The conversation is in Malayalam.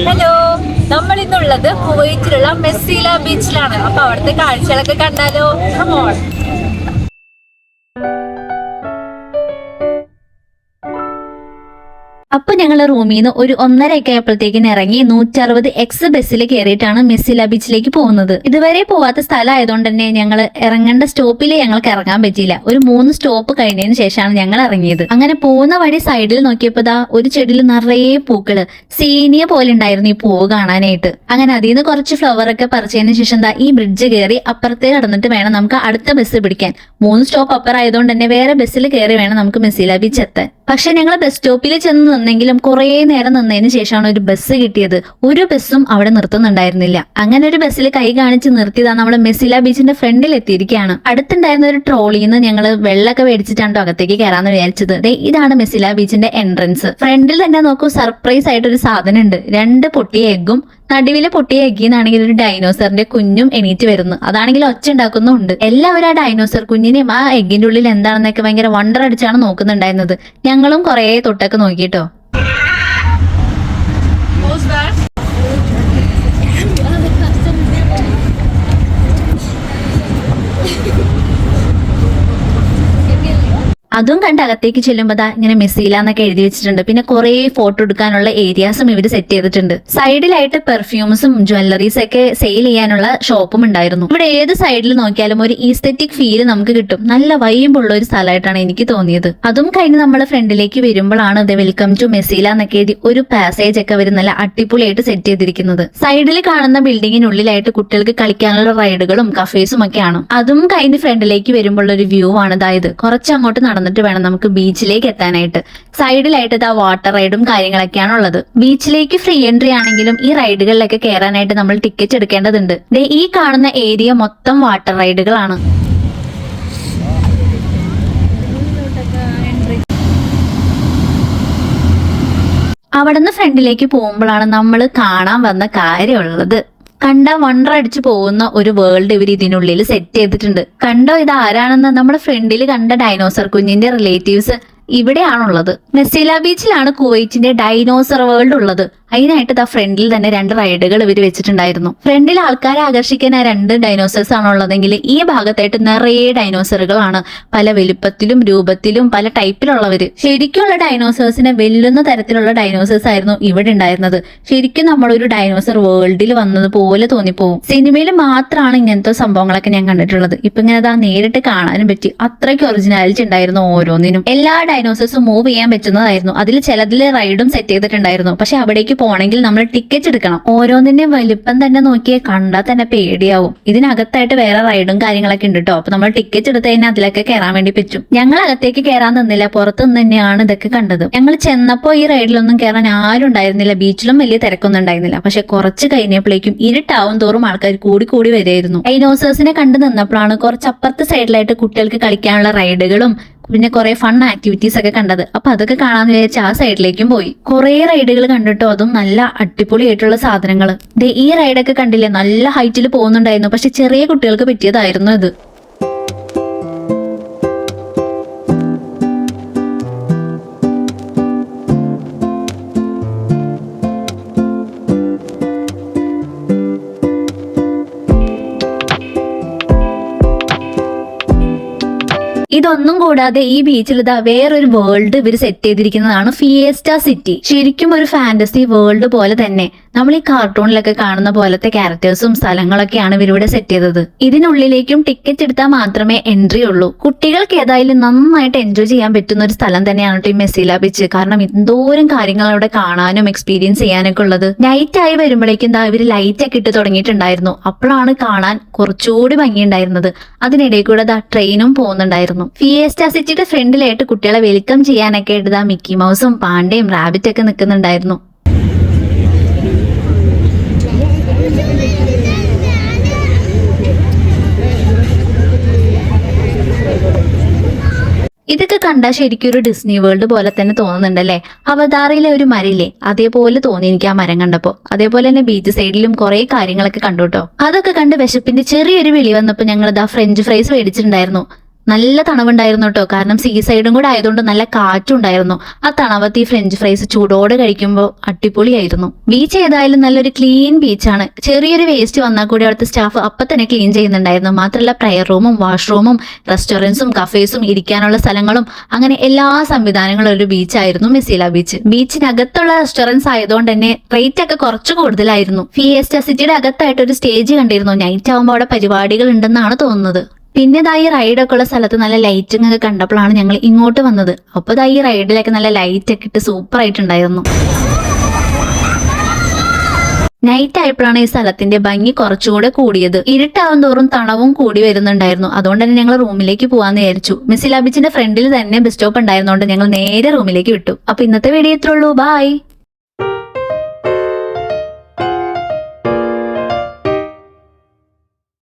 ഹലോ, നമ്മൾ ഇന്നുള്ളത് കുവൈറ്റിലുള്ള മെസ്സില ബീച്ചിലാണ്. അപ്പൊ അവിടുത്തെ കാഴ്ചകളൊക്കെ കണ്ടാലോ? കമോൺ. അപ്പൊ ഞങ്ങൾ റൂമിൽ നിന്ന് ഒരു 1:30 ആയപ്പോഴത്തേക്കിന് ഇറങ്ങി 160X ബസ്സിൽ കയറിയിട്ടാണ് മെസ്സില ബീച്ചിലേക്ക് പോകുന്നത്. ഇതുവരെ പോവാത്ത സ്ഥലം ആയതുകൊണ്ട് തന്നെ ഞങ്ങൾ ഇറങ്ങേണ്ട സ്റ്റോപ്പിൽ ഞങ്ങൾക്ക് ഇറങ്ങാൻ പറ്റിയില്ല. ഒരു 3 സ്റ്റോപ്പ് കഴിഞ്ഞതിന് ശേഷമാണ് ഞങ്ങൾ ഇറങ്ങിയത്. അങ്ങനെ പോകുന്ന വഴി സൈഡിൽ നോക്കിയപ്പോ ഒരു ചെടിയിൽ നിറയെ പൂക്കള് സീനിയ പോലെ ഉണ്ടായിരുന്നു ഈ പൂവ് കാണാനായിട്ട്. അങ്ങനെ അതിൽ നിന്ന് കുറച്ച് ഫ്ലവർ ഒക്കെ പറിച്ചതിന് ശേഷം ഈ ബ്രിഡ്ജ് കയറി അപ്പുറത്തേ കടന്നിട്ട് വേണം നമുക്ക് അടുത്ത ബസ് പിടിക്കാൻ. 3 സ്റ്റോപ്പ് അപ്പുറം ആയതുകൊണ്ട് തന്നെ വേറെ ബസ്സിൽ കയറി വേണം നമുക്ക് മെസ്സില ബീച്ച് എത്താൻ. പക്ഷെ ഞങ്ങൾ ബസ് സ്റ്റോപ്പിൽ ചെന്ന് നിന്നെങ്കിലും കുറെ നേരം നിന്നതിന് ശേഷമാണ് ഒരു ബസ് കിട്ടിയത്. ഒരു ബസ്സും അവിടെ നിർത്തുന്നുണ്ടായിരുന്നില്ല. അങ്ങനെ ഒരു ബസ്സിൽ കൈ കാണിച്ച് നിർത്തിയതാണ് നമ്മൾ മെസ്സില ബീച്ചിന്റെ ഫ്രണ്ടിൽ എത്തിയിരിക്കുകയാണ്. അടുത്തുണ്ടായിരുന്ന ഒരു ട്രോളിന്ന് ഞങ്ങൾ വെള്ളമൊക്കെ മേടിച്ചിട്ടാണ് അകത്തേക്ക് കയറാന്ന് വിചാരിച്ചത്. ഇതാണ് മെസ്സില ബീച്ചിന്റെ എൻട്രൻസ്. ഫ്രണ്ടിൽ തന്നെ നോക്കൂ, സർപ്രൈസ് ആയിട്ട് ഒരു സാധനം ഉണ്ട്. 2 പൊട്ടിയ എഗ്ഗും നടുവിലെ പൊട്ടിയ എഗ്ഗിന്നാണെങ്കിൽ ഒരു ഡൈനോസറിന്റെ കുഞ്ഞും എണീറ്റ് വരുന്നു. അതാണെങ്കിൽ ഒച്ച ഉണ്ടാക്കുന്നുണ്ട്. എല്ലാവരും ആ ഡൈനോസർ കുഞ്ഞിനെയും ആ എഗ്ഗിന്റെ ഉള്ളിൽ എന്താണെന്നൊക്കെ ഭയങ്കര വണ്ടർ അടിച്ചാണ് നോക്കുന്നുണ്ടായിരുന്നത്. ഞങ്ങളും കുറെ തൊട്ടൊക്കെ നോക്കിട്ടോ. അതും കണ്ട് അകത്തേക്ക് ചെല്ലുമ്പോൾ ഇങ്ങനെ മെസ്സില എന്നൊക്കെ എഴുതി വെച്ചിട്ടുണ്ട്. പിന്നെ കുറെ ഫോട്ടോ എടുക്കാനുള്ള ഏരിയാസും ഇവര് സെറ്റ് ചെയ്തിട്ടുണ്ട്. സൈഡിലായിട്ട് പെർഫ്യൂംസും ജ്വല്ലറീസ് ഒക്കെ സെയിൽ ചെയ്യാനുള്ള ഷോപ്പും ഉണ്ടായിരുന്നു. ഇവിടെ ഏത് സൈഡിൽ നോക്കിയാലും ഒരു ഈസ്തെറ്റിക് ഫീല് നമുക്ക് കിട്ടും. നല്ല വൈബുള്ള ഒരു സ്ഥലമായിട്ടാണ് എനിക്ക് തോന്നിയത്. അതും കഴിഞ്ഞ് നമ്മൾ ഫ്രണ്ടിലേക്ക് വരുമ്പോഴാണ് ഇത് വെൽക്കം ടു മെസ്സില എന്നൊക്കെ എഴുതി ഒരു പാസേജ് ഒക്കെ അവർ നല്ല അടിപൊളിയായിട്ട് സെറ്റ് ചെയ്തിരിക്കുന്നത്. സൈഡിൽ കാണുന്ന ബിൽഡിങ്ങിനുള്ളിലായിട്ട് കുട്ടികൾക്ക് കളിക്കാനുള്ള റൈഡുകളും കഫേസും ഒക്കെയാണ്. അതും കഴിഞ്ഞ് ഫ്രണ്ടിലേക്ക് വരുമ്പോൾ ഒരു വ്യൂ ആണ്. അതായത് കുറച്ചങ്ങോട്ട് നടന്നിട്ട് വേണം നമുക്ക് ബീച്ചിലേക്ക് എത്താനായിട്ട്. സൈഡിലായിട്ട് വാട്ടർ റൈഡും കാര്യങ്ങളൊക്കെയാണ് ഉള്ളത്. ബീച്ചിലേക്ക് ഫ്രീ എൻട്രി ആണെങ്കിലും ഈ റൈഡുകളിലൊക്കെ കയറാനായിട്ട് നമ്മൾ ടിക്കറ്റ് എടുക്കേണ്ടതുണ്ട്. ഈ കാണുന്ന ഏരിയ മൊത്തം വാട്ടർ റൈഡുകളാണ്. അവിടുന്ന് ഫ്രണ്ടിലേക്ക് പോകുമ്പോഴാണ് നമ്മൾ കാണാൻ വന്ന കാര്യമുള്ളത്. കണ്ട വണ്ടർ അടിച്ചു പോകുന്ന ഒരു വേൾഡ് ഇവർ ഇതിനുള്ളിൽ സെറ്റ് ചെയ്തിട്ടുണ്ട്. കണ്ടോ ഇത് ആരാണെന്ന്? നമ്മുടെ ഫ്രണ്ടിൽ കണ്ട ഡൈനോസർ കുഞ്ഞിന്റെ റിലേറ്റീവ്സ് ഇവിടെയാണുള്ളത്. മെസ്സില ബീച്ചിലാണ് കുവൈറ്റിന്റെ ഡൈനോസർ വേൾഡ് ഉള്ളത്. അതിനായിട്ട് ഫ്രണ്ടിൽ തന്നെ 2 റൈഡുകൾ ഇവർ വെച്ചിട്ടുണ്ടായിരുന്നു. ഫ്രണ്ടിൽ ആൾക്കാരെ ആകർഷിക്കാൻ 2 ഡൈനോസേഴ്സ് ആണ് ഉള്ളതെങ്കിൽ ഈ ഭാഗത്തായിട്ട് നിറയെ ഡൈനോസറുകളാണ്. പല വലുപ്പത്തിലും രൂപത്തിലും പല ടൈപ്പിലുള്ളവര്. ശരിക്കുള്ള ഡൈനോസേഴ്സിനെ വെല്ലുന്ന തരത്തിലുള്ള ഡൈനോസേഴ്സ് ആയിരുന്നു ഇവിടെ ഉണ്ടായിരുന്നത്. ശരിക്കും നമ്മളൊരു ഡൈനോസർ വേൾഡിൽ വന്നത് പോലെ തോന്നിപ്പോവും. സിനിമയിൽ മാത്രമാണ് ഇങ്ങനത്തെ സംഭവങ്ങളൊക്കെ ഞാൻ കണ്ടിട്ടുള്ളത്. ഇപ്പൊ ഇങ്ങനെ നേരിട്ട് കാണാനും പറ്റി. അത്രയ്ക്ക് ഒറിജിനാലിറ്റി ഉണ്ടായിരുന്നു ഓരോന്നിനും. എല്ലാ ഡൈനോസേഴ്സും മൂവ് ചെയ്യാൻ പറ്റുന്നതായിരുന്നു. അതിൽ ചിലതിൽ റൈഡും സെറ്റ് ചെയ്തിട്ടുണ്ടായിരുന്നു. പക്ഷെ അവിടേക്ക് പോകണമെങ്കിൽ നമ്മൾ ടിക്കറ്റ് എടുക്കണം. ഓരോന്നിന്റെയും വലിപ്പം തന്നെ നോക്കിയേ കണ്ടാൽ തന്നെ പേടിയാവും. ഇതിനകത്തായിട്ട് വേറെ റൈഡും കാര്യങ്ങളൊക്കെ ഉണ്ട് കേട്ടോ. അപ്പൊ നമ്മൾ ടിക്കറ്റ് എടുത്ത് കഴിഞ്ഞാൽ അതിലൊക്കെ കയറാൻ വേണ്ടി പറ്റും. ഞങ്ങൾ അകത്തേക്ക് കയറാൻ നിന്നില്ല, പുറത്തു നിന്ന് തന്നെയാണ് ഇതൊക്കെ കണ്ടത്. ഞങ്ങൾ ചെന്നപ്പോ ഈ റൈഡിലൊന്നും കയറാൻ ആരും ഉണ്ടായിരുന്നില്ല. ബീച്ചിലും വലിയ തിരക്കൊന്നും ഉണ്ടായിരുന്നില്ല. പക്ഷെ കുറച്ച് കഴിഞ്ഞപ്പോഴേക്കും ഇരുട്ടാവും തോറും ആൾക്കാർ കൂടി വരികയായിരുന്നു. ഡൈനോസേഴ്സിനെ കണ്ടു നിന്നപ്പോഴാണ് കുറച്ച് അപ്പുറത്തെ സൈഡിലായിട്ട് കുട്ടികൾക്ക് കളിക്കാനുള്ള റൈഡുകളും പിന്നെ കുറെ ഫൺ ആക്ടിവിറ്റീസ് ഒക്കെ കണ്ടത്. അപ്പൊ അതൊക്കെ കാണാന്ന് വിചാരിച്ച് ആ സൈഡിലേക്കും പോയി. കുറെ റൈഡുകൾ കണ്ടിട്ടോ. അതും നല്ല അടിപൊളിയായിട്ടുള്ള സാധനങ്ങൾ. ഈ റൈഡൊക്കെ കണ്ടില്ലേ, നല്ല ഹൈറ്റിൽ പോകുന്നുണ്ടായിരുന്നു. പക്ഷെ ചെറിയ കുട്ടികൾക്ക് പറ്റിയതായിരുന്നു ഇത്. ഇതൊന്നും കൂടാതെ ഈ ബീച്ചിൽ വേറൊരു വേൾഡ് ഇവർ സെറ്റ് ചെയ്തിരിക്കുന്നതാണ് ഫിയേസ്റ്റ സിറ്റി. ശരിക്കും ഒരു ഫാന്റസി വേൾഡ് പോലെ തന്നെ. നമ്മൾ ഈ കാർട്ടൂണിലൊക്കെ കാണുന്ന പോലത്തെ ക്യാരക്ടേഴ്സും സ്ഥലങ്ങളൊക്കെയാണ് ഇവരിവിടെ സെറ്റ് ചെയ്തത്. ഇതിനുള്ളിലേക്കും ടിക്കറ്റ് എടുത്താൽ മാത്രമേ എൻട്രി ഉള്ളൂ. കുട്ടികൾക്ക് ഏതായാലും നന്നായിട്ട് എൻജോയ് ചെയ്യാൻ പറ്റുന്ന ഒരു സ്ഥലം തന്നെയാണ് ഈ മെസ്സില ബീച്ച്. കാരണം എന്തോരം കാര്യങ്ങൾ അവിടെ കാണാനും എക്സ്പീരിയൻസ് ചെയ്യാനൊക്കെ ഉള്ളത്. നൈറ്റ് ആയി വരുമ്പോഴേക്കും ഇവര് ലൈറ്റ് ഒക്കെ ഇട്ട് തുടങ്ങിയിട്ടുണ്ടായിരുന്നു. അപ്പോഴാണ് കാണാൻ കുറച്ചുകൂടി ഭംഗിയുണ്ടായിരുന്നത്. അതിനിടയിൽ കൂടെ ട്രെയിനും പോകുന്നുണ്ടായിരുന്നു. ഫിയേസ്റ്റ സിറ്റിയുടെ ഫ്രണ്ടിലായിട്ട് കുട്ടികളെ വെൽക്കം ചെയ്യാനൊക്കെ ആയിട്ട് മിക്കി മൗസും പാണ്ടയും റാബിറ്റ് ഒക്കെ നിൽക്കുന്നുണ്ടായിരുന്നു. ഇതൊക്കെ കണ്ടാൽ ശരിക്കും ഒരു ഡിസ്നി വേൾഡ് പോലെ തന്നെ തോന്നുന്നുണ്ടല്ലേ. അവതാറിലെ ഒരു മരയില്ലേ, അതേപോലെ തോന്നി എനിക്ക് ആ മരം കണ്ടപ്പോ. അതേപോലെ തന്നെ ബീച്ച് സൈഡിലും കുറെ കാര്യങ്ങളൊക്കെ കണ്ടു കേട്ടോ. അതൊക്കെ കണ്ട് വിശപ്പിന്റെ ചെറിയൊരു വിളി വന്നപ്പോ ഞങ്ങൾ ഫ്രഞ്ച് ഫ്രൈസ് മേടിച്ചിട്ടുണ്ടായിരുന്നു. നല്ല തണവുണ്ടായിരുന്നു കേട്ടോ. കാരണം സീ സൈഡും കൂടെ ആയതുകൊണ്ട് നല്ല കാറ്റും ഉണ്ടായിരുന്നു. ആ തണവത്ത് ഈ ഫ്രഞ്ച് ഫ്രൈസ് ചൂടോടെ കഴിക്കുമ്പോൾ അടിപൊളിയായിരുന്നു. ബീച്ച് ഏതായാലും നല്ലൊരു ക്ലീൻ ബീച്ചാണ്. ചെറിയൊരു വേസ്റ്റ് വന്നാൽ കൂടി അവിടുത്തെ സ്റ്റാഫ് അപ്പൊ തന്നെ ക്ലീൻ ചെയ്യുന്നുണ്ടായിരുന്നു. മാത്രമല്ല പ്രയർ റൂമും വാഷ്റൂമും റെസ്റ്റോറൻറ്റ്സും കഫേസും ഇരിക്കാനുള്ള സ്ഥലങ്ങളും അങ്ങനെ എല്ലാ സംവിധാനങ്ങളും ഒരു ബീച്ചായിരുന്നു മെസീല ബീച്ച്. ബീച്ചിനകത്തുള്ള റെസ്റ്റോറൻറ്റ്സ് ആയതുകൊണ്ട് തന്നെ റേറ്റ് ഒക്കെ കുറച്ച് കൂടുതലായിരുന്നു. ഫിയസ്റ്റ സിറ്റിയുടെ അകത്തായിട്ട് ഒരു സ്റ്റേജ് കണ്ടിരുന്നു. നൈറ്റ് ആവുമ്പോൾ അവിടെ പരിപാടികൾ ഉണ്ടെന്നാണ് തോന്നുന്നത്. പിന്നെ ഈ റൈഡൊക്കെ ഉള്ള സ്ഥലത്ത് നല്ല ലൈറ്റിംഗ് ഒക്കെ കണ്ടപ്പോഴാണ് ഞങ്ങൾ ഇങ്ങോട്ട് വന്നത്. അപ്പോൾ ഈ റൈഡിലൊക്കെ നല്ല ലൈറ്റ് ഒക്കെ ഇട്ട് സൂപ്പർ ആയിട്ടുണ്ടായിരുന്നു. നൈറ്റ് ആയപ്പോഴാണ് ഈ സ്ഥലത്തിന്റെ ഭംഗി കുറച്ചുകൂടെ കൂടിയത്. ഇരുട്ടാവും തോറും തണവും കൂടി വരുന്നുണ്ടായിരുന്നു. അതുകൊണ്ട് തന്നെ ഞങ്ങൾ റൂമിലേക്ക് പോകാന്ന് വിചാരിച്ചു. മെസീല ബീച്ചിന്റെ ഫ്രണ്ടിൽ തന്നെ ബസ് സ്റ്റോപ്പ് ഉണ്ടായിരുന്നോണ്ട് ഞങ്ങൾ നേരെ റൂമിലേക്ക് വിട്ടു. അപ്പൊ ഇന്നത്തെ വീഡിയോ ഇത്രേ ഉള്ളൂ. ബൈ.